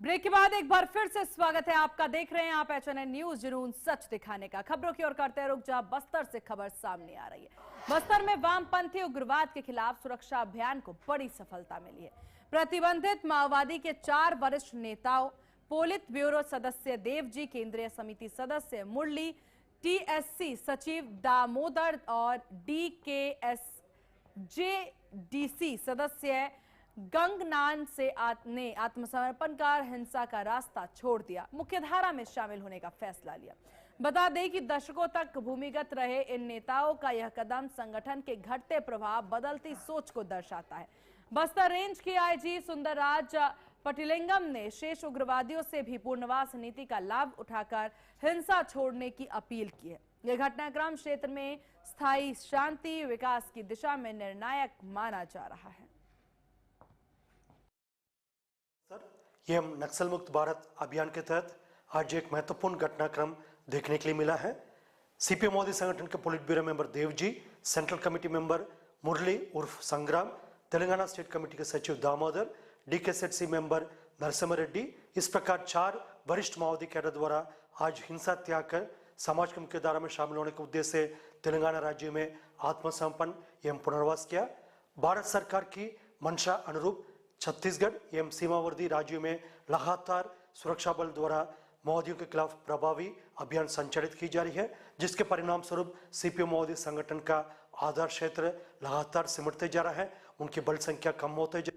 Break के बाद एक बार फिर से स्वागत है आपका। देख रहे हैं आप HNN न्यूज, जुनून सच दिखाने का। खबरों की ओर करते हैं रुक, जहां बस्तर से खबर सामने आ रही है। बस्तर में वामपंथी उग्रवाद के खिलाफ सुरक्षा अभियान को बड़ी सफलता मिली है। प्रतिबंधित माओवादी के 4 वरिष्ठ नेताओं, पोलित ब्यूरो सदस्य देवजी, केंद्रीय समिति सदस्य मुरली, TSC सचिव दामोदर और DKS JDC सदस्य गंगनान ने आत्मसमर्पण कर हिंसा का रास्ता छोड़ दिया, मुख्यधारा में शामिल होने का फैसला लिया। बता दें कि दशकों तक भूमिगत रहे इन नेताओं का यह कदम संगठन के घटते प्रभाव, बदलती सोच को दर्शाता है। बस्तर रेंज के IG सुंदरराज पटिलिंगम ने शेष उग्रवादियों से भी पूर्णवास नीति का लाभ उठाकर हिंसा छोड़ने की अपील की है। यह घटनाक्रम क्षेत्र में स्थायी शांति विकास की दिशा में निर्णायक माना जा रहा है। ये हम नक्सल मुक्त भारत अभियान के तहत आज एक महत्वपूर्ण घटनाक्रम देखने के लिए मिला है। CPM मोदी संगठन के politburo member Devji, central committee member Murali उर्फ संग्राम, तेलंगाना स्टेट कमेटी के सचिव दामोदर, DKSC मेंबर नरसिम्हा रेड्डी, इस प्रकार 4 वरिष्ठ माओवादी कैडर द्वारा आज हिंसा त्याग कर समाज की मुख्यधारा में शामिल होने के उद्देश्य से तेलंगाना राज्य में आत्मसमर्पण एवं पुनर्वास किया। भारत सरकार की मंशा अनुरूप छत्तीसगढ़ एवं सीमावर्ती राज्यों में लगातार सुरक्षा बल द्वारा माओवादियों के खिलाफ प्रभावी अभियान संचालित की जा रही है, जिसके परिणाम स्वरूप CPM माओवादी संगठन का आधार क्षेत्र लगातार सिमटते जा रहा है, उनकी बल संख्या कम होते जा।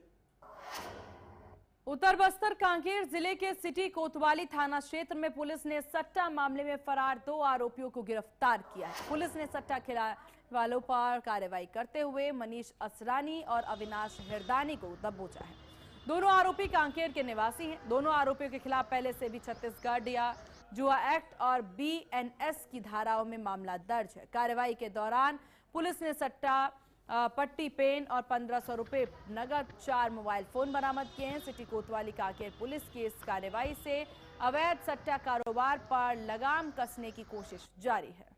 उत्तर बस्तर कांकेर जिले के सिटी कोतवाली थाना क्षेत्र में पुलिस ने सट्टा मामले में फरार 2 आरोपियों को गिरफ्तार किया है। पुलिस ने सट्टा खिलाने वालों पर कार्रवाई करते हुए मनीष असरानी और अविनाश हिरदानी को दबोचा है। दोनों आरोपी कांकेर के निवासी हैं। दोनों आरोपियों के खिलाफ पहले से भी छत्तीसगढ़ या जुआ एक्ट और BNS की धाराओं में मामला दर्ज है। कार्रवाई के दौरान पुलिस ने सट्टा पट्टी पेन और 1500 रुपए नगद, 4 मोबाइल फोन बरामद किए हैं। सिटी कोतवाली कांकेर पुलिस की इस कार्रवाई से अवैध सट्टा कारोबार पर लगाम कसने की कोशिश जारी है।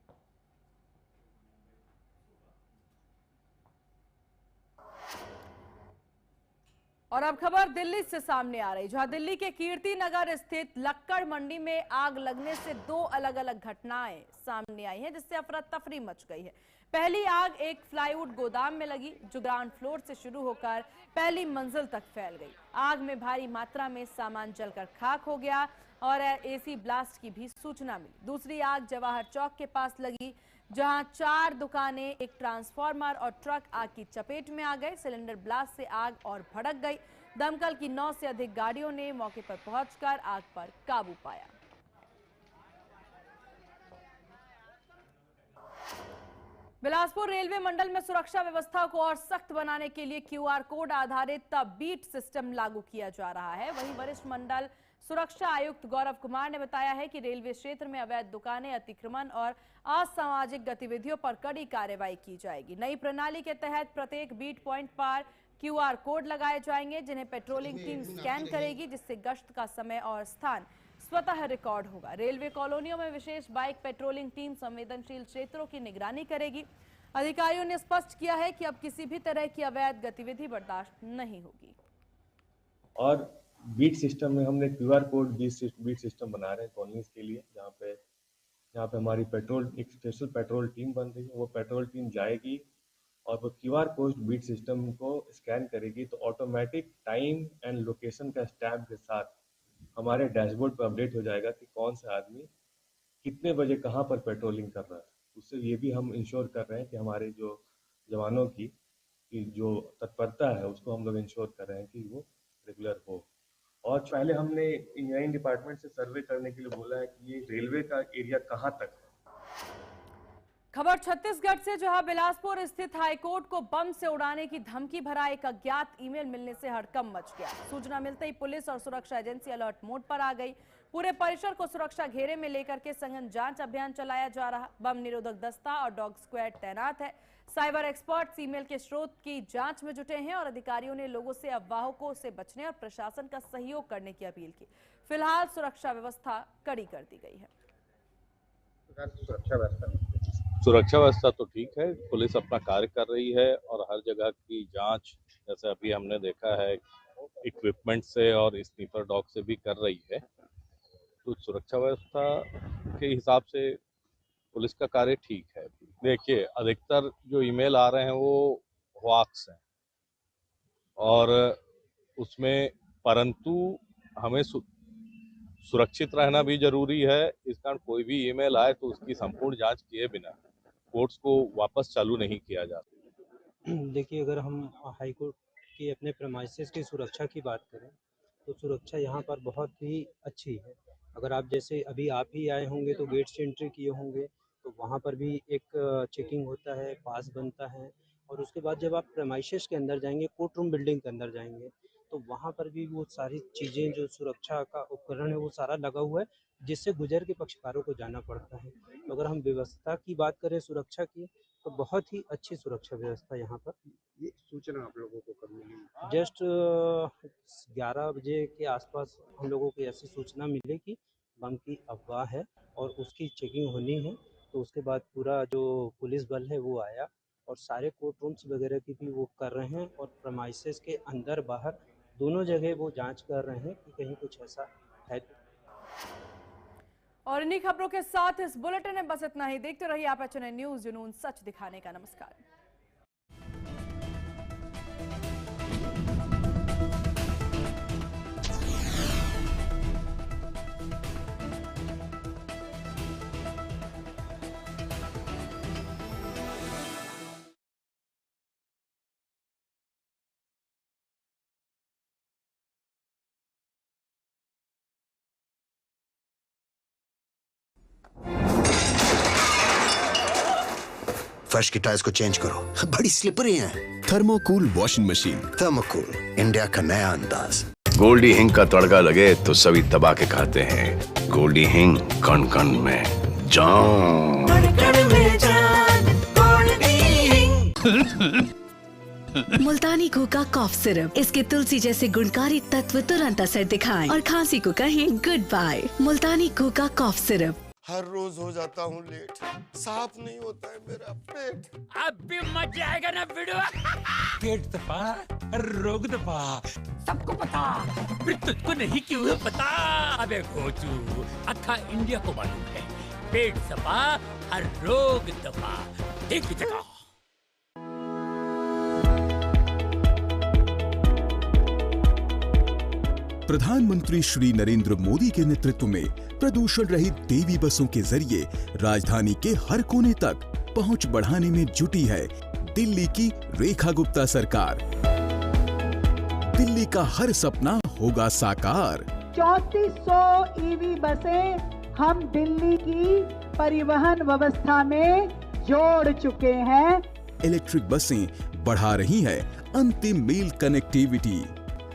और अब खबर दिल्ली से सामने आ रही, जहां दिल्ली के कीर्ति नगर स्थित लक्कड़ मंडी में आग लगने से 2 अलग अलग घटनाएं सामने आई हैं, जिससे अफरा तफरी मच गई है। पहली आग एक फ्लाईवुड गोदाम में लगी, जो ग्राउंड फ्लोर से शुरू होकर पहली मंजिल तक फैल गई। आग में भारी मात्रा में सामान जलकर खाक हो गया और AC ब्लास्ट की भी सूचना मिली। दूसरी आग जवाहर चौक के पास लगी, जहां 4 दुकानें, एक ट्रांसफार्मर और ट्रक आग की चपेट में आ गए। सिलेंडर ब्लास्ट से आग और भड़क गई। दमकल की 9 से अधिक गाड़ियों ने मौके पर पहुंचकर आग पर काबू पाया। बिलासपुर रेलवे मंडल में सुरक्षा व्यवस्था को और सख्त बनाने के लिए QR कोड आधारित बीट सिस्टम लागू किया जा रहा है। वहीं वरिष्ठ मंडल सुरक्षा आयुक्त गौरव कुमार ने बताया है कि रेलवे क्षेत्र में अवैध दुकानें, अतिक्रमण और असामाजिक गतिविधियों पर कड़ी कार्रवाई की जाएगी। नई प्रणाली के तहत प्रत्येक बीट पॉइंट पर QR कोड लगाए जाएंगे, जिन्हें पेट्रोलिंग टीम स्कैन करेगी, जिससे गश्त का समय और स्थान स्वतः रिकॉर्ड होगा। रेलवे कॉलोनियों में विशेष बाइक पेट्रोलिंग टीम संवेदनशील क्षेत्रों की निगरानी करेगी। अधिकारियों ने स्पष्ट किया है कि अब किसी भी तरह की अवैध गतिविधि बर्दाश्त नहीं होगी। और बीट सिस्टम में हमने QR कोड बीट सिस्टम बना रहे हैं कॉलोनीज के लिए, जहाँ पे हमारी एक स्पेशल पेट्रोल टीम बन रही है। वो पेट्रोल टीम जाएगी और वो QR कोड बीट सिस्टम को स्कैन करेगी, तो ऑटोमेटिक टाइम एंड लोकेशन का स्टैम्प के साथ हमारे डैशबोर्ड पर अपडेट हो जाएगा कि कौन सा आदमी कितने बजे कहाँ पर पेट्रोलिंग कर रहा है। उससे ये भी हम इंश्योर कर रहे हैं कि हमारे जो जवानों की जो तत्परता है उसको हम लोग इंश्योर कर रहे हैं कि वो रेगुलर हो। और पहले हमने इंजीनियरिंग डिपार्टमेंट से सर्वे करने के लिए बोला है कि ये रेलवे का एरिया कहाँ तक है। खबर छत्तीसगढ़ से, जहां बिलासपुर स्थित हाईकोर्ट को बम से उड़ाने की धमकी भरा एक अज्ञात ईमेल मिलने से हड़कंप मच गया। सूचना मिलते ही पुलिस और सुरक्षा एजेंसी अलर्ट मोड पर आ गई। पूरे परिसर को सुरक्षा घेरे में लेकर के सघन जांच अभियान चलाया जा रहा। बम निरोधक दस्ता और डॉग स्क्वाड तैनात है। साइबर एक्सपर्ट्स ईमेल के स्रोत की जांच में जुटे हैं और अधिकारियों ने लोगों से अफवाहों से बचने और प्रशासन का सहयोग करने की अपील की। फिलहाल सुरक्षा व्यवस्था कड़ी कर दी गई है। सुरक्षा व्यवस्था तो ठीक है, पुलिस अपना कार्य कर रही है और हर जगह की जांच, जैसे अभी हमने देखा है इक्विपमेंट से और स्नीपर डॉग से भी कर रही है। तो सुरक्षा व्यवस्था के हिसाब से पुलिस का कार्य ठीक है। देखिए, अधिकतर जो ईमेल आ रहे हैं वो हॉक्स हैं और उसमें, परंतु हमें सुरक्षित रहना भी जरूरी है। इस कारण कोई भी ईमेल आए तो उसकी संपूर्ण जांच किए बिना कोर्ट्स को वापस चालू नहीं किया जाता। देखिए, अगर हम हाई कोर्ट की अपने प्रेमाइसेस की सुरक्षा की बात करें तो सुरक्षा यहाँ पर बहुत ही अच्छी है। अगर आप जैसे अभी आप ही आए होंगे तो गेट से एंट्री किए होंगे तो वहाँ पर भी एक चेकिंग होता है, पास बनता है, और उसके बाद जब आप प्रेमाइसेस के अंदर जाएंगे, कोर्ट रूम बिल्डिंग के अंदर जाएंगे, तो वहाँ पर भी वो सारी चीज़ें जो सुरक्षा का उपकरण है वो सारा लगा हुआ है, जिससे गुजर के पक्षकारों को जाना पड़ता है। तो अगर हम व्यवस्था की बात करें सुरक्षा की, तो बहुत ही अच्छी सुरक्षा व्यवस्था यहाँ पर। ये सूचना आप लोगों को कब मिली? जस्ट 11 बजे के आसपास हम लोगों को ऐसी सूचना मिली कि बम की अफवाह है और उसकी चेकिंग होनी है। तो उसके बाद पूरा जो पुलिस बल है वो आया और सारे कोर्ट रूम्स वगैरह की भी वो कर रहे हैं, और प्रमाइसेस के अंदर बाहर दोनों जगह वो जांच कर रहे हैं कि कहीं कुछ ऐसा है। और इन्हीं खबरों के साथ इस बुलेटिन में बस इतना ही। देखते रहिए आप HNN न्यूज़, जुनून सच दिखाने का। नमस्कार। फर्श की टाइल्स को चेंज करो, बड़ी स्लिपरी हैं। थर्मोकूल वॉशिंग मशीन। थर्मोकूल, इंडिया का नया अंदाज। गोल्डी हिंग का तड़का लगे तो सभी दबा के खाते हैं। गोल्डी हिंग, कण कण में जान। मुल्तानी घोका कॉफ सिरप, इसके तुलसी जैसे गुणकारी तत्व तुरंत असर दिखाएं और खांसी को कहें गुड बाय। मुल्तानी घोका कॉफ सिरप। हर रोज हो जाता हूँ लेट, साफ नहीं होता है मेरा पेट। अब भी मजा आएगा ना वीडियो। पेट दबा, रोग दबा, सबको पता, फिर तुझको नहीं क्यों पता? अबे घोचू, अक्खा इंडिया को मालूम है। पेट दबा, हर रोग दबा, एक जगह। प्रधानमंत्री श्री नरेंद्र मोदी के नेतृत्व में प्रदूषण रहित देवी बसों के जरिए राजधानी के हर कोने तक पहुंच बढ़ाने में जुटी है दिल्ली की रेखा गुप्ता सरकार। दिल्ली का हर सपना होगा साकार। 3400 ईवी बसें हम दिल्ली की परिवहन व्यवस्था में जोड़ चुके हैं। इलेक्ट्रिक बसें बढ़ा रही है अंतिम मील कनेक्टिविटी।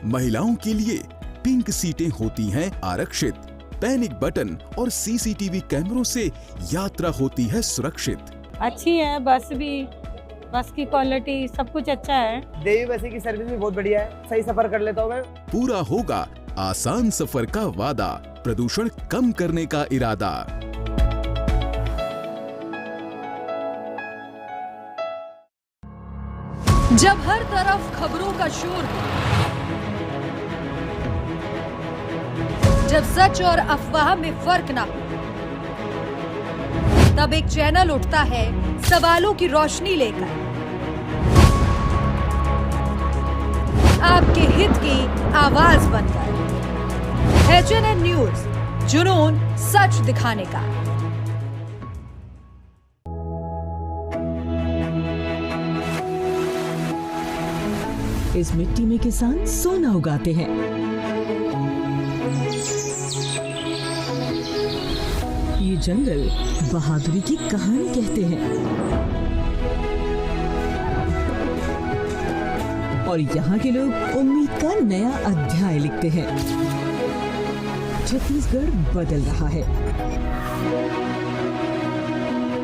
महिलाओं के लिए पिंक सीटें होती हैं आरक्षित। पैनिक बटन और सीसीटीवी कैमरों से यात्रा होती है सुरक्षित। अच्छी है बस भी, बस की क्वालिटी सब कुछ अच्छा है। देवी बस की सर्विस भी बहुत बढ़िया है, सही सफर कर लेता हूँ मैं। पूरा होगा आसान सफर का वादा, प्रदूषण कम करने का इरादा। जब हर तरफ खबरों का शोर हो, जब सच और अफवाह में फर्क ना हो, तब एक चैनल उठता है सवालों की रोशनी लेकर, आपके हित की आवाज बनकर। HNN न्यूज़, जुनून सच दिखाने का। इस मिट्टी में किसान सोना उगाते हैं। ये जंगल बहादुरी की कहानी कहते हैं और यहाँ के लोग उम्मीद का नया अध्याय लिखते हैं। छत्तीसगढ़ बदल रहा है,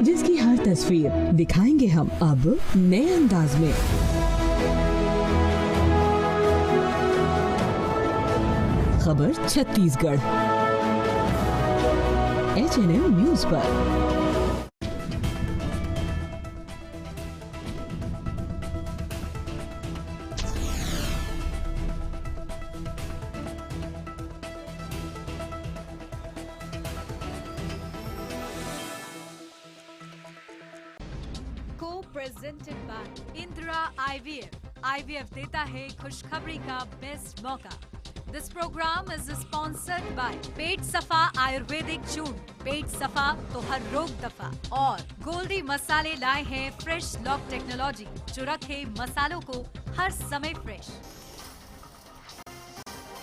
जिसकी हर तस्वीर दिखाएंगे हम अब नए अंदाज में। खबर छत्तीसगढ़, HNN न्यूज़ पर। Presented by Indira IVF। IVF देता है खुशखबरी का बेस्ट मौका। This program is sponsored by Pet Safa आयुर्वेदिक चूर्ण। पेट सफा तो हर रोग दफा। और गोल्डी मसाले लाए हैं फ्रेश लॉक टेक्नोलॉजी, जो रखे मसालों को हर समय फ्रेश।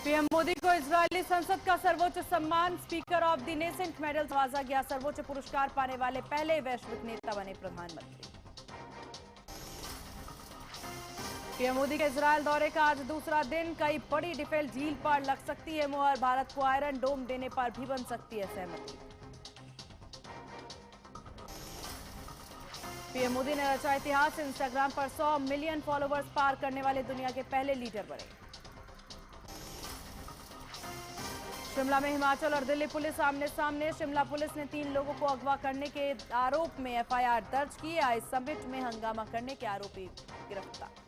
पीएम मोदी को इजरायली संसद का सर्वोच्च सम्मान speaker of the nascent medal नवाजा गया। सर्वोच्च पुरस्कार पाने वाले पहले वैश्विक नेता बने प्रधानमंत्री। पीएम मोदी के इजरायल दौरे का आज दूसरा दिन। कई बड़ी डिफेल झील पर लग सकती है मुहर। भारत को आयरन डोम देने पर भी बन सकती है सहमति। पीएम मोदी ने रचा इतिहास। इंस्टाग्राम पर 100 मिलियन फॉलोवर्स पार करने वाले दुनिया के पहले लीडर बने। शिमला में हिमाचल और दिल्ली पुलिस आमने सामने। शिमला पुलिस ने 3 लोगों को अगवा करने के आरोप में FIR दर्ज की। आई समिट में हंगामा करने के आरोपी गिरफ्तार।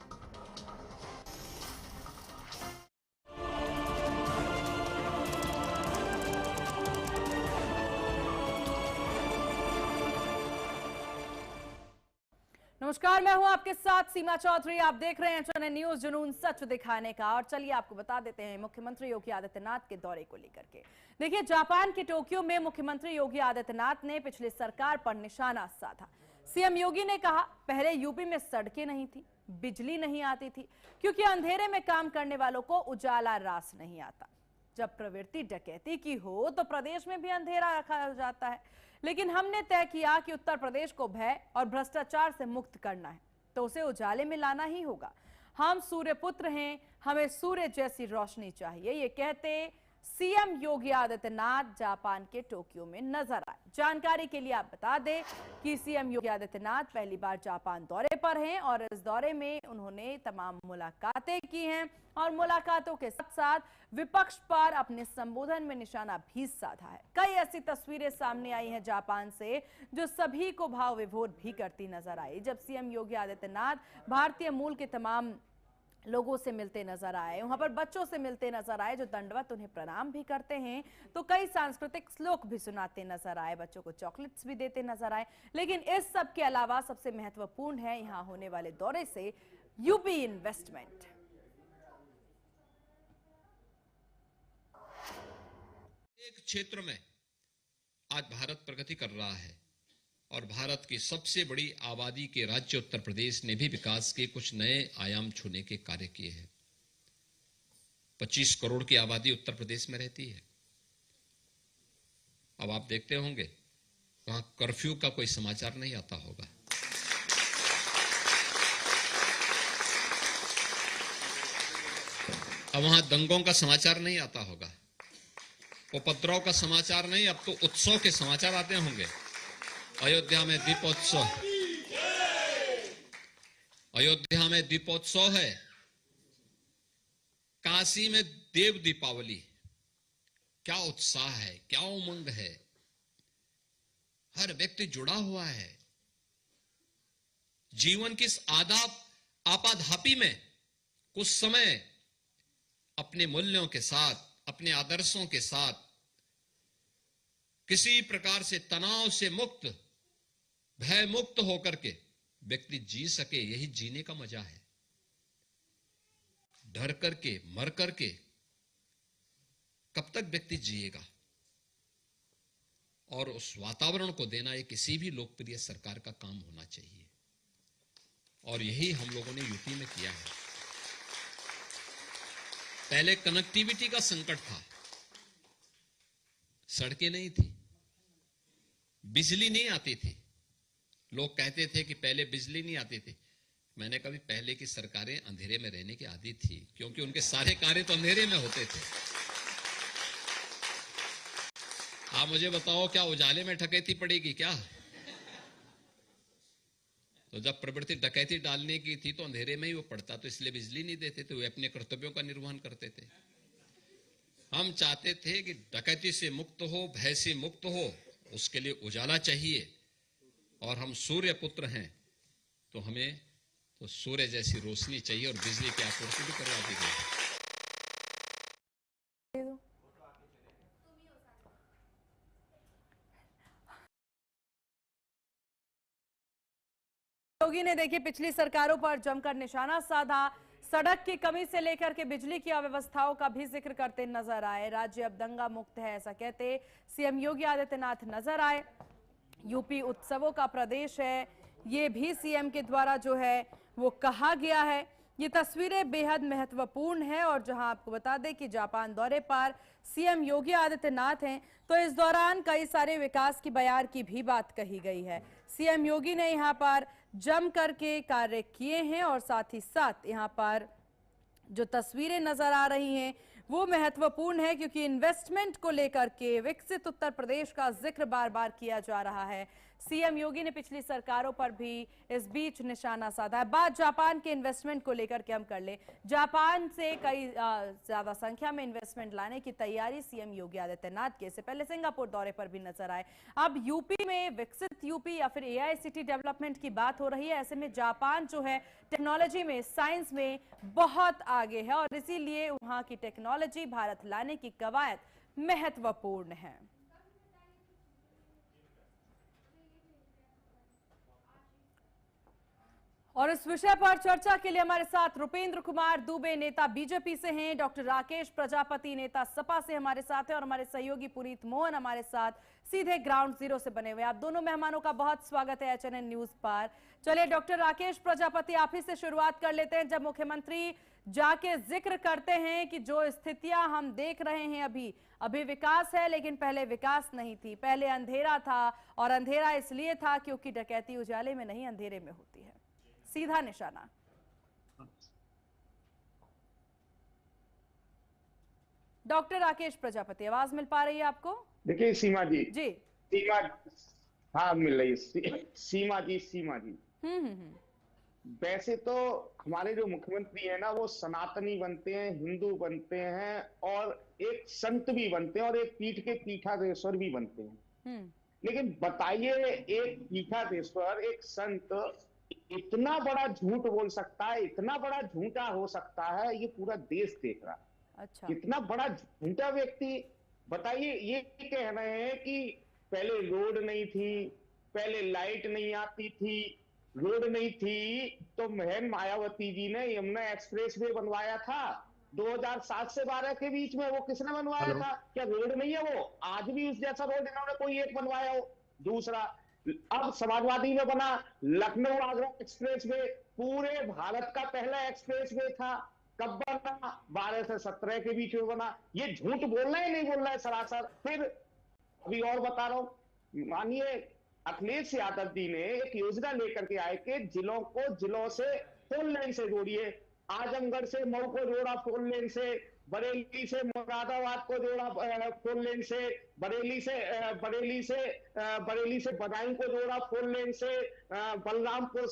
नमस्कार, मैं हूं आपके साथ सीमा चौधरी। आप देख रहे हैं चैनल न्यूज, जुनून सच दिखाने का। और चलिए आपको बता देते हैं मुख्यमंत्री योगी आदित्यनाथ के दौरे को लेकर के। देखिए, जापान के टोक्यो में मुख्यमंत्री योगी आदित्यनाथ ने पिछली सरकार पर निशाना साधा। सीएम योगी ने कहा, पहले यूपी में सड़कें नहीं थी, बिजली नहीं आती थी, क्योंकि अंधेरे में काम करने वालों को उजाला रास नहीं आता। जब प्रवृत्ति डकैती की हो तो प्रदेश में भी अंधेरा रखा जाता है। लेकिन हमने तय किया कि उत्तर प्रदेश को भय और भ्रष्टाचार से मुक्त करना है, तो उसे उजाले में लाना ही होगा। हम सूर्य पुत्र हैं, हमें सूर्य जैसी रोशनी चाहिए। ये कहते सीएम योगी आदित्यनाथ जापान के टोक्यो में नजर आए। जानकारी के लिए आप बता दें कि सीएम योगी आदित्यनाथ पहली बार जापान दौरे पर हैं और इस दौरे में उन्होंने तमाम मुलाकातें की हैं और मुलाकातों के साथ साथ विपक्ष पर अपने संबोधन में निशाना भी साधा है। कई ऐसी तस्वीरें सामने आई हैं जापान से जो सभी को भाव विभोर भी करती नजर आई। जब सीएम योगी आदित्यनाथ भारतीय मूल के तमाम लोगों से मिलते नजर आए, वहां पर बच्चों से मिलते नजर आए जो दंडवत उन्हें प्रणाम भी करते हैं, तो कई सांस्कृतिक श्लोक भी सुनाते नजर आए, बच्चों को चॉकलेट्स भी देते नजर आए। लेकिन इस सब के अलावा सबसे महत्वपूर्ण है यहां होने वाले दौरे से यूपी इन्वेस्टमेंट। एक क्षेत्र में आज भारत प्रगति कर रहा है और भारत की सबसे बड़ी आबादी के राज्य उत्तर प्रदेश ने भी विकास के कुछ नए आयाम छूने के कार्य किए हैं। 25 करोड़ की आबादी उत्तर प्रदेश में रहती है। अब आप देखते होंगे वहां कर्फ्यू का कोई समाचार नहीं आता होगा। अब वहां दंगों का समाचार नहीं आता होगा, उपद्रव का समाचार नहीं, अब तो उत्सव के समाचार आते होंगे। अयोध्या में दीपोत्सव, अयोध्या में दीपोत्सव है, काशी में देव दीपावली। क्या उत्साह है, क्या उमंग है, हर व्यक्ति जुड़ा हुआ है। जीवन की इस आपाधापी में कुछ समय अपने मूल्यों के साथ, अपने आदर्शों के साथ, किसी प्रकार से तनाव से मुक्त, भय मुक्त होकर के व्यक्ति जी सके, यही जीने का मजा है। डर करके, मर करके कब तक व्यक्ति जिएगा? और उस वातावरण को देना ये किसी भी लोकप्रिय सरकार का काम होना चाहिए और यही हम लोगों ने यूपी में किया है। पहले कनेक्टिविटी का संकट था, सड़कें नहीं थी, बिजली नहीं आती थी। लोग कहते थे कि पहले बिजली नहीं आती थी। मैंने कभी पहले की सरकारें अंधेरे में रहने की आदी थी, क्योंकि उनके सारे कार्य तो अंधेरे में होते थे। आप मुझे बताओ, क्या उजाले में डकैती पड़ेगी क्या? तो जब प्रवृत्ति डकैती डालने की थी तो अंधेरे में ही वो पड़ता, तो इसलिए बिजली नहीं देते थे, वे अपने कर्तव्यों का निर्वहन करते थे। हम चाहते थे कि डकैती से मुक्त हो, भय से मुक्त हो, उसके लिए उजाला चाहिए और हम सूर्य पुत्र हैं तो हमें तो सूर्य जैसी रोशनी चाहिए और बिजली की आपूर्ति भी करवा दी गई। योगी ने देखिए पिछली सरकारों पर जमकर निशाना साधा। सड़क की कमी से लेकर के बिजली की अव्यवस्थाओं का भी जिक्र करते नजर आए। राज्य अब दंगा मुक्त है, ऐसा कहते सीएम योगी आदित्यनाथ नजर आए। यूपी उत्सवों का प्रदेश है, ये भी सीएम के द्वारा जो है वो कहा गया है। ये तस्वीरें बेहद महत्वपूर्ण है। और जहां आपको बता दें कि जापान दौरे पर सीएम योगी आदित्यनाथ हैं, तो इस दौरान कई सारे विकास की बयार की भी बात कही गई है। सीएम योगी ने यहां पर जम करके कार्य किए हैं और साथ ही साथ यहां पर जो तस्वीरें नजर आ रही हैं वो महत्वपूर्ण है, क्योंकि इन्वेस्टमेंट को लेकर के विकसित उत्तर प्रदेश का जिक्र बार बार किया जा रहा है। सीएम योगी ने पिछली सरकारों पर भी इस बीच निशाना साधा है। बात जापान के इन्वेस्टमेंट को लेकर के हम कर ले। जापान से कई ज्यादा संख्या में इन्वेस्टमेंट लाने की तैयारी सीएम योगी आदित्यनाथ के इससे पहले सिंगापुर दौरे पर भी नजर आए। अब यूपी में विकसित यूपी या फिर AICT डेवलपमेंट की बात हो रही है। ऐसे में जापान जो है टेक्नोलॉजी में, साइंस में बहुत आगे है और इसीलिए वहां की टेक्नोलॉजी भारत लाने की कवायद महत्वपूर्ण है। और इस विषय पर चर्चा के लिए हमारे साथ रुपेंद्र कुमार दुबे, नेता बीजेपी से हैं, डॉक्टर राकेश प्रजापति, नेता सपा से हमारे साथ हैं और हमारे सहयोगी पुनीत मोहन हमारे साथ सीधे ग्राउंड जीरो से बने हुए। आप दोनों मेहमानों का बहुत स्वागत है HNN न्यूज पर। चलिए डॉक्टर राकेश प्रजापति, आप ही से शुरुआत कर लेते हैं। जब मुख्यमंत्री जाके जिक्र करते हैं कि जो स्थितियां हम देख रहे हैं अभी विकास है, लेकिन पहले विकास नहीं थी, पहले अंधेरा था और अंधेरा इसलिए था क्योंकि डकैती उजाले में नहीं अंधेरे में होती है, सीधा निशाना। डॉक्टर राकेश प्रजापति, आवाज मिल पा रही है आपको? देखिए सीमा जी, जी हाँ मिल रही है। सीमा जी वैसे तो हमारे जो मुख्यमंत्री है ना, वो सनातनी बनते हैं, हिंदू बनते हैं और एक संत भी बनते हैं और एक पीठ के पीठाधीश्वर भी बनते हैं। लेकिन बताइए, एक पीठाधीश्वर, एक संत इतना बड़ा झूठ बोल सकता है, इतना बड़ा झूठा हो सकता है, ये पूरा देश देख रहा है। अच्छा, इतना बड़ा झूठा व्यक्ति। बताइए, ये कह रहे हैं कि पहले रोड नहीं थी, पहले लाइट नहीं आती थी, रोड नहीं थी तो बहन मायावती जी ने यमुना एक्सप्रेस वे बनवाया था 2007 से 12 के बीच में। वो किसने बनवाया था? क्या रोड नहीं है वो? आज भी उस जैसा रोड इन्होंने कोई एक बनवाया हो? दूसरा, अब समाजवादी में बना लखनऊ आगरा एक्सप्रेस वे, पूरे भारत का पहला एक्सप्रेस वे था। कब बना? 12 से 17 के बीच में बना। ये झूठ बोलना है, नहीं बोलना है सरासर। फिर अभी और बता रहा हूं, मानिए अखिलेश यादव जी ने एक योजना लेकर के आए कि जिलों से 4 लेन से जोड़िए। आजमगढ़ से मऊ को जोड़ा 4 लेन से, बरेली से मुरादाबाद को जोड़ा 4 लेन से, बरेली से बदायूं को जोड़ा 4 लेन से, बलरामपुर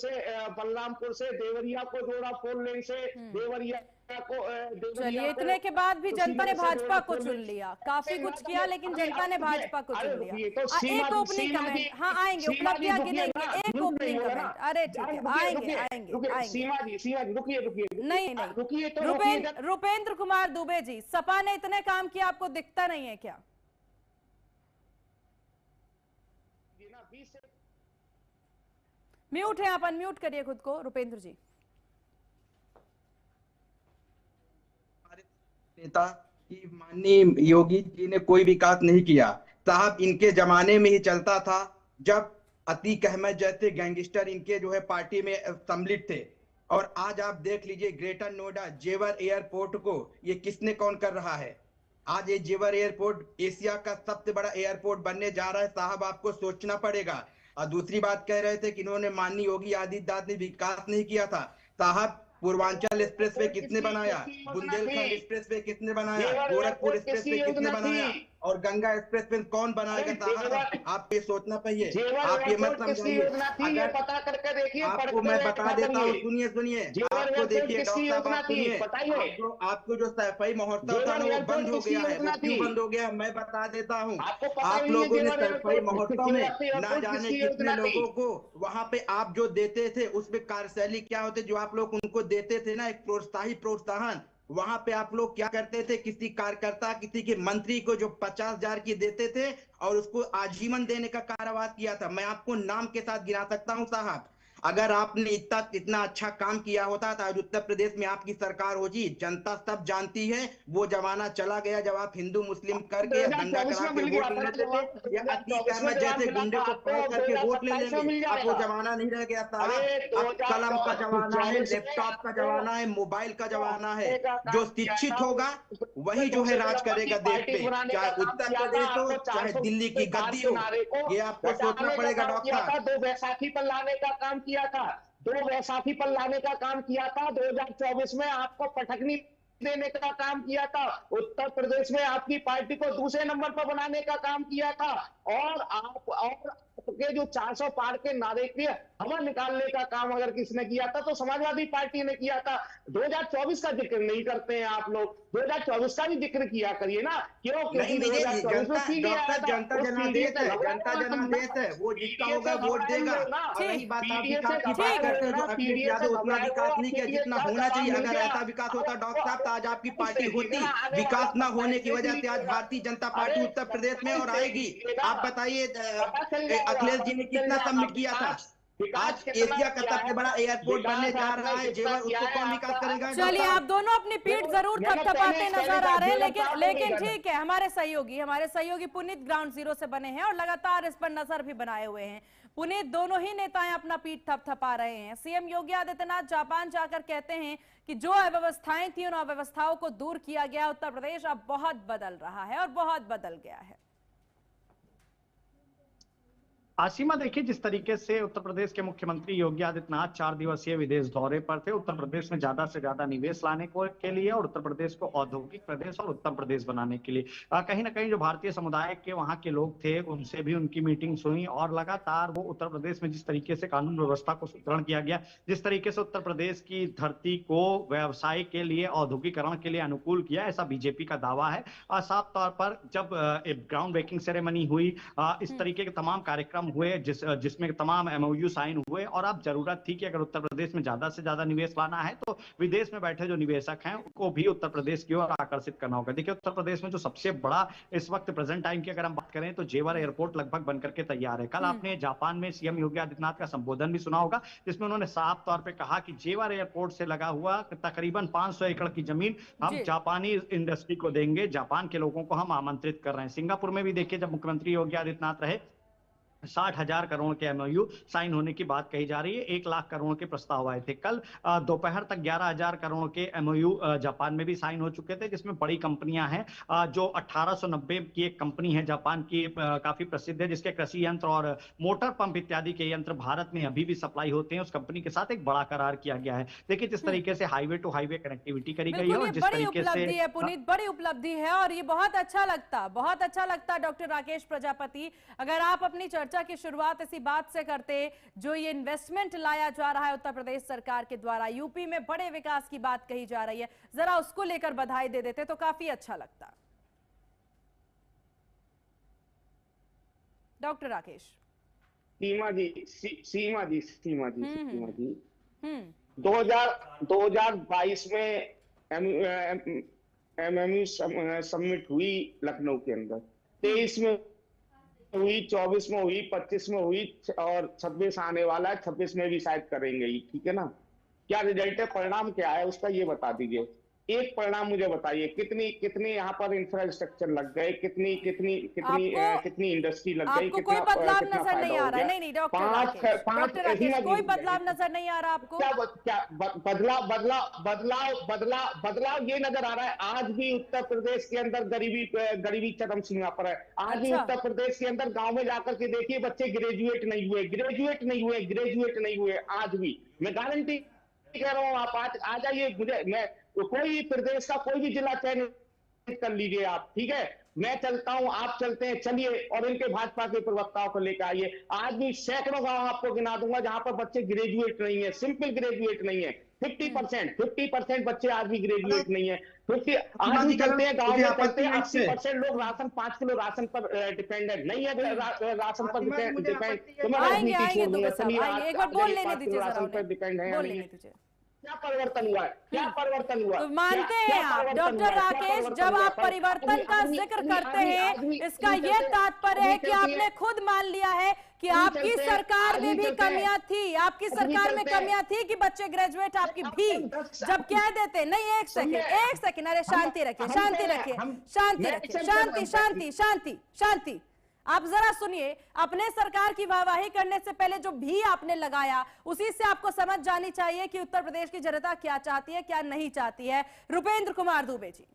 से देवरिया को जोड़ा 4 लेन से, देवरिया को चलिए, इतने के बाद भी जनता ने भाजपा को चुन लिया। काफी कुछ किया लेकिन जनता ने भाजपा को चुन लिया। एक ओपनिंग कमेंट, हाँ आएंगे, उपलब्धियां गिनेंगे, एक ओपनिंग कमेंट। अरे ठीक है, आएंगे। सीमा जी रुकिए। नहीं, रुपेंद्र कुमार दुबे जी, सपा ने इतने काम किया, आपको दिखता नहीं है क्या? म्यूट है आप, अनम्यूट करिए खुद को रुपेंद्र जी। नेता कि माननीय योगी जी ने कोई विकास नहीं किया। साहब, इनके जमाने में ही चलता था जब अतीक अहमद जैसे गैंगस्टर इनके जो है पार्टी में सम्मिलित थे। और आज आप देख लीजिए ग्रेटर नोएडा जेवर एयरपोर्ट को ये किसने कौन कर रहा है। आज ये जेवर एयरपोर्ट एशिया का सबसे बड़ा एयरपोर्ट बनने जा रहा है। साहब, आपको सोचना पड़ेगा। और दूसरी बात कह रहे थे कि इन्होंने माननीय योगी आदित्यनाथ ने विकास नहीं किया था। साहब, पूर्वांचल एक्सप्रेसवे किसने बनाया? बुंदेलखंड एक्सप्रेसवे किसने बनाया? गोरखपुर एक्सप्रेसवे किसने बनाया? और गंगा एक्सप्रेसवे कौन बनाएगा? साहब, आप ये सोचना चाहिए। आप ये मत समझिए। अगर पता करके देखिए, आपको मैं बता देता हूँ, सुनिए, आपको देखिए डॉक्टर साहब, सुनिए, आपको जो सफाई महोत्सव था ना वो बंद हो गया है। वो क्यों बंद हो गया मैं बता देता हूँ। आप लोगों ने सफाई महोत्सव में ना जाने कितने लोगों को वहां पे आप जो देते थे उसमें कार्यशैली क्या होते, जो आप लोग उनको देते थे ना एक प्रोत्साहन, वहां पे आप लोग क्या करते थे? किसी कार्यकर्ता, किसी के मंत्री को जो 50,000 की देते थे और उसको आजीवन देने का कारोबार किया था। मैं आपको नाम के साथ गिना सकता हूं साहब। अगर आपने इतना अच्छा काम किया होता तो आज उत्तर प्रदेश में आपकी सरकार होती। जनता सब जानती है वो जमाना चला गया जब आप हिंदू मुस्लिम करके दंगा करा के वोट ले लेते थे, या अतीक अहमद जैसे गुंडे को पकड़ करके वोट ले लेंगे। अब वो जमाना नहीं रह गया साहब। अब कलम का जमाना है, लैपटॉप का जमाना है, मोबाइल का जमाना है। जो शिक्षित होगा वही जो है राज करेगा देश पे, चाहे उत्तर प्रदेश हो चाहे दिल्ली की गद्दी हो। ये आपको सोचना पड़ेगा डॉक्टर। 2 वैशाखी पर लाने का काम किया था, 2 वैशाखी पर लाने का काम किया था। 2024 में आपको पटकनी देने का काम किया था। उत्तर प्रदेश में आपकी पार्टी को दूसरे नंबर पर बनाने का काम किया था। और आपके जो 400 पार के नारे की हवा निकालने का काम अगर किसने किया था तो समाजवादी पार्टी ने किया था। 2024 का जिक्र नहीं करते हैं आप लोग। 2024 का भी जिक्र किया करिए ना। क्यों? क्योंकि 2024 में जनता जनादेश है, जनता जनादेश है। वो जिसका होगा वोट देगा। और रही बात आप विकास की बात करते हैं, जो अखिलेश यादव उतना विकास नहीं किया जितना होना चाहिए। अगर ऐसा विकास होता डॉक्टर साहब तो आज आपकी पार्टी होती। विकास न होने की वजह से आज भारतीय जनता पार्टी उत्तर प्रदेश में और आएगी। आप बताइए अखिलेश जी ने कितना सबमिट किया था? आज एशिया का सबसे बड़ा एयरपोर्ट बनने जा रहा है जेवर, उसको कौन विकास करेगा? चलिए, आप दोनों अपनी पीठ जरूर थपथपाते नजर आ रहे हैं, लेकिन ठीक है, हमारे सहयोगी पुनीत ग्राउंड जीरो से बने हैं और लगातार इस पर नजर भी बनाए हुए हैं। पुनीत, दोनों ही नेताएं अपना पीठ थपथपा रहे हैं। सीएम योगी आदित्यनाथ जापान जाकर कहते हैं कि जो अव्यवस्थाएं थी उन अव्यवस्थाओं को दूर किया गया। उत्तर प्रदेश अब बहुत बदल रहा है और बहुत बदल गया है। आसीमा, देखिए जिस तरीके से उत्तर प्रदेश के मुख्यमंत्री योगी आदित्यनाथ 4 दिवसीय विदेश दौरे पर थे उत्तर प्रदेश में ज्यादा से ज्यादा निवेश लाने के लिए और उत्तर प्रदेश को औद्योगिक प्रदेश और उत्तर प्रदेश बनाने के लिए कहीं ना कहीं जो भारतीय समुदाय के वहां के लोग थे उनसे भी उनकी मीटिंग्स हुई और लगातार वो उत्तर प्रदेश में जिस तरीके से कानून व्यवस्था को सुदृढ़ किया गया, जिस तरीके से उत्तर प्रदेश की धरती को व्यवसाय के लिए औद्योगिकरण के लिए अनुकूल किया, ऐसा बीजेपी का दावा है। साफ तौर पर जब ग्राउंड ब्रेकिंग सेरेमनी हुई, इस तरीके के तमाम कार्यक्रम हुए जिसमें तमाम एमओयू साइन हुए और अब जरूरत थी कि अगर उत्तर प्रदेश में ज्यादा से ज्यादा निवेश लाना है तो विदेश में बैठे जो निवेशक हैं उनको भी उत्तर प्रदेश की ओर आकर्षित करना होगा। देखिए उत्तर प्रदेश में जो सबसे बड़ा इस वक्त प्रेजेंट टाइम की अगर हम बात करें तो जेवर एयरपोर्ट लगभग बनकर के तैयार है। कल आपने जापान में सीएम योगी आदित्यनाथ का संबोधन भी सुना होगा जिसमें उन्होंने साफ तौर पर कहा कि जेवर एयरपोर्ट से लगा हुआ तकरीबन 500 एकड़ की जमीन हम जापानी इंडस्ट्री को देंगे, जापान के लोगों को हम आमंत्रित कर रहे हैं। सिंगापुर में भी देखिए जब मुख्यमंत्री योगी आदित्यनाथ रहे 60,000 करोड़ के एमओयू साइन होने की बात कही जा रही है। 1 लाख करोड़ के प्रस्ताव आए थे। कल दोपहर तक 11,000 करोड़ के एमओयू जापान में भी साइन हो चुके थे जिसमें बड़ी कंपनियां हैं। जो 1890 की एक कंपनी है जापान की, काफी प्रसिद्ध है, जिसके कृषि यंत्र और मोटर पंप इत्यादि के यंत्र भारत में अभी भी सप्लाई होते हैं। उस कंपनी के साथ एक बड़ा करार किया गया है। देखिए जिस तरीके से हाईवे टू हाईवे कनेक्टिविटी करी गई है और जिस तरीके से पुनीत बड़ी उपलब्धि है और ये बहुत अच्छा लगता डॉक्टर राकेश प्रजापति, अगर आप अपनी चर्चा की शुरुआत इसी बात से करते जो ये इन्वेस्टमेंट लाया जा रहा है उत्तर प्रदेश सरकार के द्वारा, यूपी में बड़े विकास की बात कही जा रही है, जरा उसको लेकर बधाई दे देते तो काफी अच्छा लगता। डॉक्टर राकेश। सीमा जी 2022 में एमएमयू समिट हुई लखनऊ के अंदर, 23 में हुई, 24 में हुई, 25 में हुई और 26 आने वाला है, 26 में भी शायद करेंगे ही, ठीक है ना। क्या रिजल्ट है, परिणाम क्या है उसका ये बता दीजिए। एक परिणाम मुझे बताइए, कितनी यहाँ पर इंफ्रास्ट्रक्चर लग गए, कितनी इंडस्ट्री लग गई, कोई बदलाव नजर नहीं आ रहा है? नहीं डॉक्टर, कोई बदलाव नजर नहीं आ रहा आपको? क्या बदलाव ये नजर आ रहा है। आज भी उत्तर प्रदेश के अंदर गरीबी चरम सीमा पर है। आज भी उत्तर प्रदेश के अंदर गाँव में जाकर के देखिए बच्चे ग्रेजुएट नहीं हुए आज भी। मैं गारंटी कह रहा हूँ, आप आज आ जाइए, कोई प्रदेश का कोई भी जिला चयन कर लीजिए आप, ठीक है। मैं चलता हूं, आप चलते हैं, चलिए और इनके भाजपा के प्रवक्ताओं को लेकर आइए। आज भी सैकड़ों गांव आपको गिना दूंगा जहां पर बच्चे ग्रेजुएट नहीं है, सिंपल ग्रेजुएट नहीं है। 50% बच्चे आज भी ग्रेजुएट नहीं है। 50 आज भी चलते हैं गाँव में, चलते हैं 80% लोग राशन 5 किलो राशन पर डिपेंडेंट नहीं है, राशन पर डिपेंड। तो मैं राजनीति छोड़ दूंगा, चलिए राशन पर डिपेंड है। क्या परिवर्तन हुआ है? क्या परिवर्तन हुआ? तो मानते हैं आप डॉक्टर राकेश, जब आप परिवर्तन का जिक्र करते हैं, इसका ये तात्पर्य है कि आपने खुद मान लिया है कि आपकी सरकार में भी कमियां थी, आपकी सरकार में कमियां थी कि बच्चे ग्रेजुएट आपकी भी जब कह देते नहीं। एक सेकंड, अरे शांति रखिए, शांति रखिए, शांति रखिए, शांति शांति शांति शांति। आप जरा सुनिए, अपने सरकार की वाहवाही करने से पहले जो भी आपने लगाया उसी से आपको समझ जानी चाहिए कि उत्तर प्रदेश की जनता क्या चाहती है, क्या नहीं चाहती है। रुपेंद्र कुमार दुबे जी,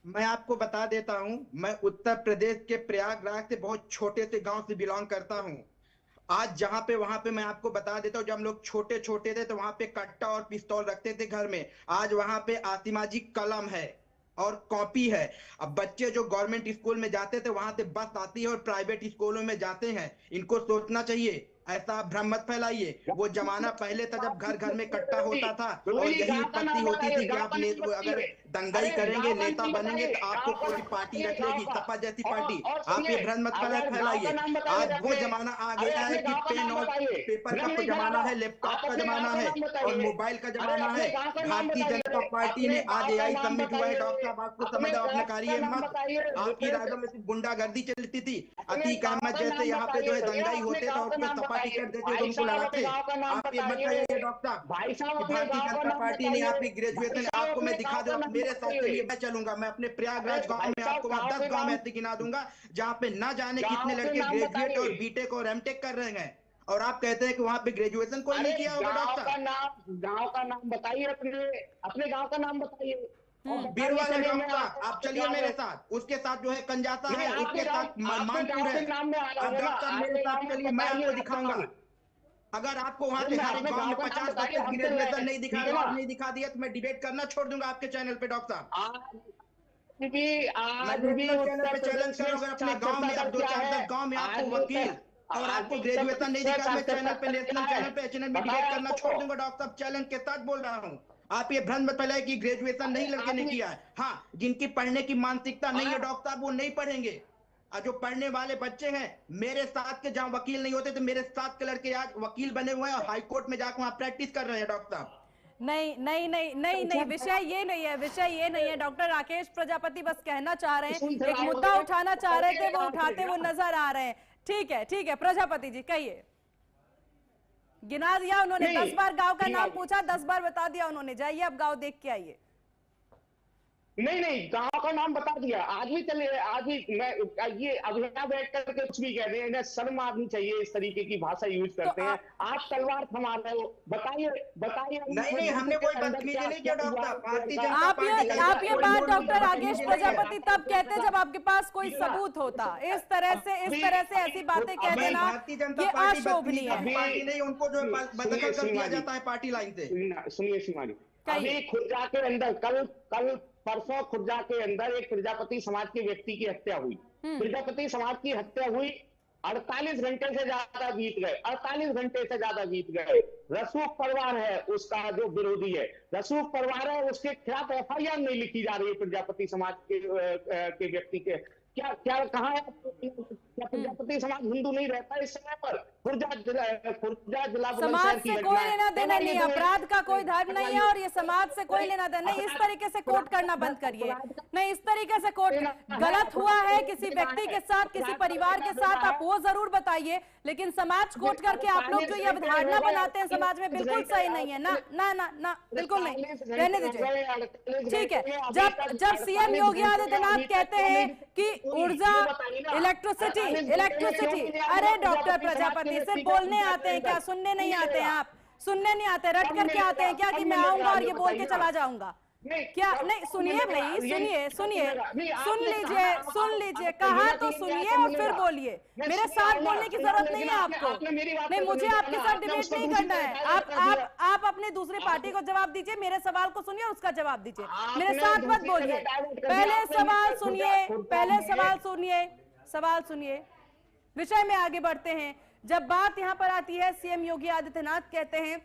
मैं आपको बता देता हूं, मैं उत्तर प्रदेश के प्रयागराज से बहुत छोटे से गांव से बिलोंग करता हूं। आज जहां पे वहां पे मैं आपको बता देता हूं, जब हम लोग छोटे छोटे थे तो वहां पे कट्टा और पिस्तौल रखते थे घर में। आज वहां पे आतिमाजी कलम है और कॉपी है। अब बच्चे जो गवर्नमेंट स्कूल में जाते थे वहां से बस आती है और प्राइवेट स्कूलों में जाते हैं। इनको सोचना चाहिए, ऐसा भ्रम मत फैलाइए। वो जमाना पहले था जब घर घर में इकट्ठा होता था और यही उत्पत्ति होती थी कि आप अगर दंगाई करेंगे, नेता बनेंगे तो आपको कोई पार्टी रख लेगी, सपा जैसी पार्टी। आप ये भ्रम मत फैलाइए। आज वो जमाना आ गया है कि पेन और पेपर का जमाना है, लैपटॉप का जमाना है और मोबाइल का जमाना है। भारतीय जनता पार्टी ने आज AI सबमिट हुआ है। डॉक्टर साहब आपको समझ अपने कार्य मत, आपकी राज्यों में सिर्फ गुंडागर्दी चलती थी। अतीक अहमद जैसे यहाँ पे जो है दंगाई होते थे और पार्टी कर देते थे, उनको लगाते। आप ये मत कहिए डॉक्टर साहब, भारतीय जनता पार्टी ने आपकी ग्रेजुएशन, आपको मैं दिखा दूं, मेरे साथ चलिए, मैं चलूंगा। मैं अपने प्रयागराज गांव में आपको 10 गांव ऐसे गिना दूंगा जहां पे ना जाने कितने लड़के ग्रेजुएट और बीटेक और एमटेक कर रहे हैं और आप कहते हैं कि वहां पे ग्रेजुएशन कोई नहीं किया होगा। डॉक्टर गाँव का नाम बताइए, अपने गाँव का नाम बताइए। बीरवाल है डॉक्टर, आप चलिए मेरे साथ। उसके साथ जो है कंजासा है, उसके साथ मानपुर है। आप डॉक्टर मेरे साथ चलिए, मैं आपको दिखाऊंगा। अगर आपको वहां पे हर गांव में 50% ग्रेजुएशन नहीं दिखा रहे, नहीं दिखा दिया तो मैं डिबेट करना छोड़ दूंगा आपके चैनल पे। डॉक्टर साहब चैनल पे चैलेंज करूंगा अपने गांव में, अब 2-4 गांव में आपको वकील और आपको ग्रेजुएशन नहीं दिखा, मैं चैनल पे नेशनल चैनल पे HNN में डिबेट करना छोड़ दूंगा। डॉक्टर साहब चैलेंज के साथ बोल रहा हूँ। आप ये भ्रम मत फैलाए कि ग्रेजुएशन नहीं लड़के ने किया है। हाँ, जिनकी पढ़ने की मानसिकता नहीं है डॉक्टर साहब, वो नहीं पढ़ेंगे। और जो पढ़ने वाले बच्चे हैं, मेरे साथ के जहाँ वकील नहीं होते तो मेरे साथ के लड़के आज वकील बने हुए हैं और हाई कोर्ट में जाकर वहाँ प्रैक्टिस कर रहे हैं। डॉक्टर साहब नहीं नहीं नहीं नहीं नहीं, विषय ये नहीं है, विषय ये नहीं है। डॉक्टर राकेश प्रजापति बस कहना चाह रहे हैं, एक मुद्दा उठाना चाह रहे थे, वो उठाते वो नजर आ रहे हैं। ठीक है प्रजापति जी कहिए। गिना दिया उन्होंने, 10 बार गांव का नाम पूछा, 10 बार बता दिया उन्होंने। जाइए अब गांव देख के आइए। नहीं, गांव का नाम बता दिया। आज भी चले, आज भी मैं ये अब यहाँ बैठ करके कुछ भी कह रहे हैं, इन्हें शर्म आनी चाहिए। इस तरीके की भाषा यूज करते हैं। आप तलवार थमा रहे हो, बताइए। नहीं, हमने कोई बदतमीजी नहीं किया डॉक्टर। आप ये बात डॉक्टर राकेश प्रजापति तब कहते जब आपके पास कोई सबूत होता। इस तरह से ऐसी बातें कह देना ये अशोभनीय है। उनको जो बदखल कर दिया जाता है पार्टी लाइन से। सुनिए शिमानी, अभी खुर्जा के अंदर कल परसों खुर्जा के अंदर एक प्रजापति समाज के व्यक्ति की हत्या हुई। प्रजापति समाज की हत्या हुई, 48 घंटे से ज्यादा बीत गए। 48 घंटे से ज्यादा बीत गए। रसूख परिवार है उसका जो विरोधी है, रसूख परिवार है, उसके खिलाफ FIR नहीं लिखी जा रही है प्रजापति समाज के व्यक्ति के। क्या कहा है? क्या प्रजापति समाज हिंदू नहीं रहता इस समय पर? खुर्जा जिला समाज से कोई लेना देना नहीं, अपराध का कोई धर्म नहीं है और ये समाज से कोई लेना देना नहीं। इस तरीके से कोर्ट करना बंद करिए। नहीं, इस तरीके से कोर्ट गलत हुआ है किसी व्यक्ति के साथ, किसी परिवार के साथ, आप वो जरूर बताइए, लेकिन समाज कोर्ट करके आप लोग जो ये अवधारणा बनाते हैं समाज में, बिल्कुल सही नहीं है। ना ना ना ना, बिल्कुल नहीं, रहने दीजिए। ठीक है, जब CM योगी आदित्यनाथ कहते हैं कि ऊर्जा, इलेक्ट्रिसिटी, अरे डॉक्टर प्रजापति सिर्फ बोलने आते हैं क्या? सुनने नहीं आते हैं आप? सुनने नहीं आते, रट करके आते हैं क्या कि मैं आऊंगा और ये बोल के चला जाऊंगा? क्या नहीं? सुनिए भाई, सुन लीजिए, कहा तो सुनिए और फिर बोलिए। मेरे साथ बोलने की जरूरत नहीं है आपको। नहीं, मुझे आपके साथ डिबेट नहीं करना है। आप अपने दूसरी पार्टी को जवाब दीजिए, मेरे सवाल को सुनिए और उसका जवाब दीजिए, मेरे साथ मत बोलिए। पहले सवाल सुनिए, विषय में आगे बढ़ते हैं। जब बात यहां पर आती है, CM योगी आदित्यनाथ कहते हैं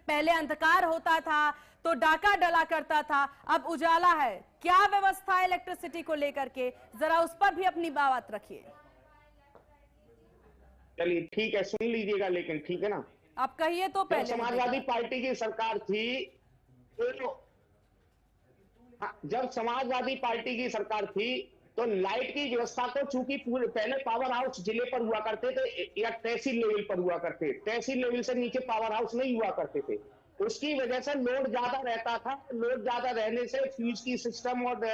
पहले अंधकार होता था तो डाका डला करता था, अब उजाला है। क्या व्यवस्था है इलेक्ट्रिसिटी को लेकर के? जरा उस पर भी अपनी बात रखिए। चलिए ठीक है, सुन लीजिएगा, लेकिन ठीक है ना, आप कहिए तो पहले समाजवादी पार्टी की सरकार थी जब समाजवादी पार्टी की सरकार थी तो लाइट की व्यवस्था को चूंकि पूरे पहले पावर हाउस जिले पर हुआ करते थे या तहसील लेवल पर हुआ करते, तहसील लेवल से नीचे पावर हाउस नहीं हुआ करते थे, उसकी वजह से लोड ज्यादा रहता था। लोड ज्यादा रहने से फ्यूज की सिस्टम और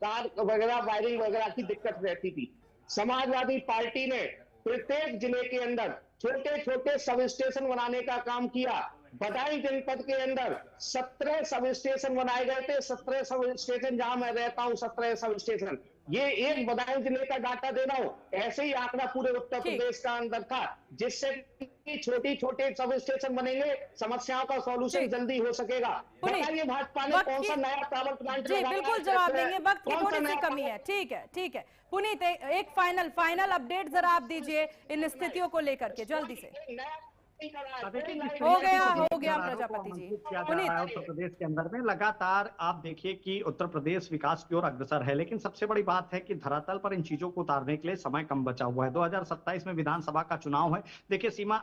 तार वगैरह वायरिंग वगैरह की दिक्कत रहती थी। समाजवादी पार्टी ने प्रत्येक जिले के अंदर छोटे छोटे सब स्टेशन बनाने का काम किया। बदायूं जनपद के अंदर 17 सब स्टेशन बनाए गए थे। 17 सब स्टेशन जहां मैं रहता हूं, 17 सब स्टेशन, ये एक बदायूं जिले का डाटा दे रहा हूं। ऐसे ही आंकड़ा पूरे उत्तर प्रदेश का अंदर था, जिससे छोटे छोटे सब स्टेशन बनेंगे, समस्याओं का सॉल्यूशन जल्दी हो सकेगा। बताइए भाजपा ने कौन सा नया पावर प्लांट लगाया? बिल्कुल जवाब देंगे, वक्त की थोड़ी सी कमी है। ठीक है, ठीक है। पुनीत, एक फाइनल अपडेट जरा आप दीजिए इन स्थितियों को लेकर के जल्दी से। हो गया प्रजापति जी। उत्तर प्रदेश के अंदर में लगातार आप देखिए कि उत्तर प्रदेश विकास की ओर अग्रसर है, लेकिन सबसे बड़ी बात है कि धरातल पर इन चीजों को उतारने के लिए समय कम बचा हुआ है। 2027 में विधानसभा का चुनाव है। देखिए सीमा,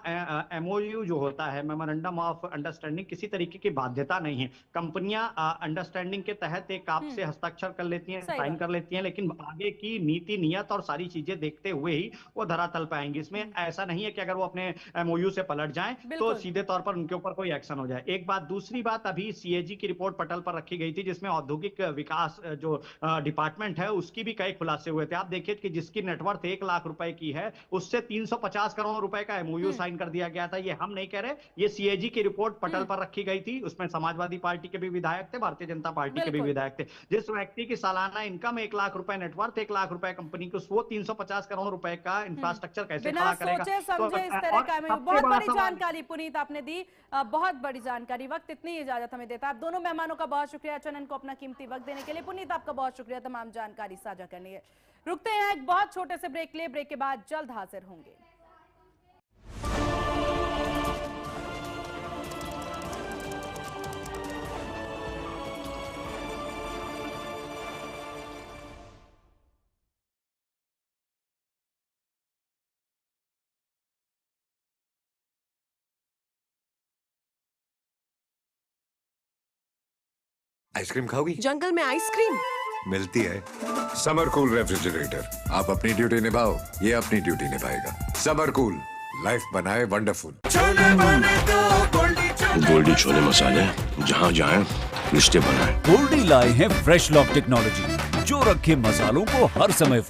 MOU जो होता है, मेमोरेंडम ऑफ अंडरस्टैंडिंग, किसी तरीके की बाध्यता नहीं है। कंपनियां अंडरस्टैंडिंग के तहत एक आपसे हस्ताक्षर कर लेती हैं, साइन कर लेती हैं, लेकिन आगे की नीति नियत और सारी चीजें देखते हुए ही वो धरातल पे आएंगी। इसमें ऐसा नहीं है कि अगर वो अपने MOU से पलट जाएं तो सीधे तौर पर उनके ऊपर कोई एक्शन हो जाए। एक बात। दूसरी बात, अभी CAG की रिपोर्ट पटल पर रखी गई थी, जिसमें औद्योगिक विकास जो डिपार्टमेंट है उसकी भी कई खुलासे हुए थे। आप देखिए कि जिसकी नेटवर्थ 1 लाख रुपए की है, उससे 350 करोड़ रुपए का MOU साइन कर दिया गया था। ये हम नहीं कह रहे, ये CAG की रिपोर्ट पटल पर रखी गई थी। उसमें समाजवादी पार्टी के भी विधायक थे, भारतीय जनता पार्टी के भी विधायक थे। जिस व्यक्ति की सालाना इनकम 1 लाख रुपए, नेटवर्थ 1 लाख रुपए कंपनी को, वो 350 करोड़ रुपए का इंफ्रास्ट्रक्चर कैसे खड़ा करेगा? बहुत बड़ी जानकारी पुनीत आपने दी, बहुत बड़ी जानकारी। वक्त इतनी इजाजत हमें देता है। आप दोनों मेहमानों का बहुत शुक्रिया, चनन को अपना कीमती वक्त देने के लिए। पुनीत आपका बहुत शुक्रिया तमाम जानकारी साझा करने के लिए। रुकते हैं एक बहुत छोटे से ब्रेक लिए, ब्रेक के बाद जल्द हाजिर होंगे। आइसक्रीम खाओगी? जंगल में आइसक्रीम मिलती है। समर कूल रेफ्रिजरेटर, आप अपनी ड्यूटी निभाओ, ये अपनी ड्यूटी निभाएगा। समर कूल, लाइफ बनाए वंडरफुल। गोल्डी छोले मसाले, जहाँ जाएं रिश्ते बनाए। गोल्डी लाए हैं फ्रेश लॉक टेक्नोलॉजी, जो रखे मसालों को हर समय फ्रेश।